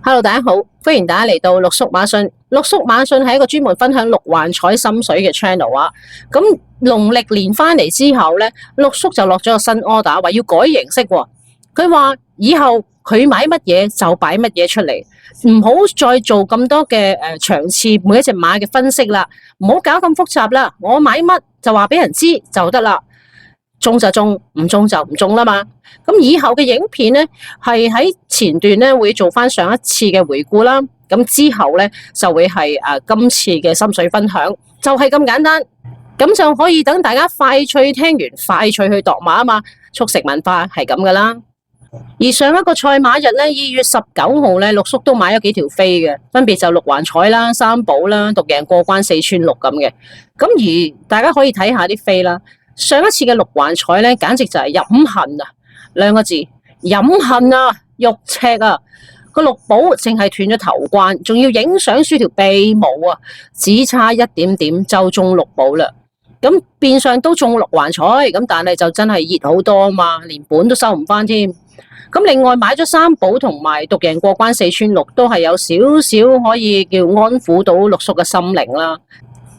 Hello，大家好，歡迎大家嚟到六叔馬訊。六叔馬訊係一個專門分享六環彩心水嘅 channel 啊。咁農曆年翻嚟之後咧，六叔就落咗個新 order，話要改形式喎。佢話以後佢買乜嘢就擺乜嘢出嚟，唔好再做咁多嘅場次每一隻馬嘅分析啦，唔好搞咁複雜啦。我買乜就話俾人知就得啦。中就中，唔中就唔中啦嘛。咁以後嘅影片咧，係喺前段咧會做翻上一次嘅回顧啦。咁之後咧就會係今次嘅心水分享，就係咁簡單。咁就可以等大家快脆聽完，快脆去度馬啊嘛。速食文化係咁噶啦。而上一個賽馬日咧，2月19號咧，六叔都買咗幾條飛嘅，分別就六環彩啦、三寶啦、獨贏過關4串6咁嘅。咁而大家可以睇下啲飛啦。上一次嘅六環彩咧，簡直就係飲恨啊，2個字，飲恨啊，肉赤啊，個六寶淨係斷咗頭關，仲要影相輸條鼻毛啊，只差一點點就中六寶啦。咁變相都中六環彩，咁但係就真係熱好多啊嘛，連本都收唔翻添。咁另外買咗三寶同埋獨贏過關4串6，都係有少少可以叫安撫到六叔嘅心靈啦。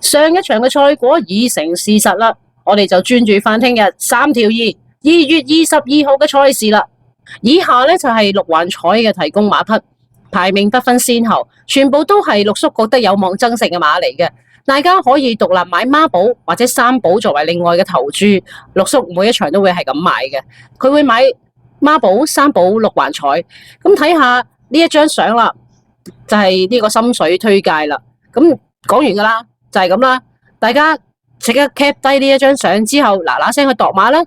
上一場嘅賽果已成事實啦。我哋就專注翻聽日3條2月22號嘅賽事啦。以下咧就係六環彩嘅提供馬匹，排名不分先後，全部都係六叔覺得有望爭勝嘅馬嚟嘅。大家可以獨立買孖寶或者三寶作為另外嘅投注。六叔每一場都會係咁買嘅，佢會買孖寶、三寶、六環彩。咁睇下呢一張相啦，就係呢個心水推介啦。咁講完噶啦，就係咁啦，大家即刻 cap 低呢一張相之後，嗱嗱聲去度馬啦！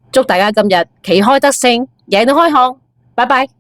祝大家今日旗開得勝，贏到開巷，拜拜。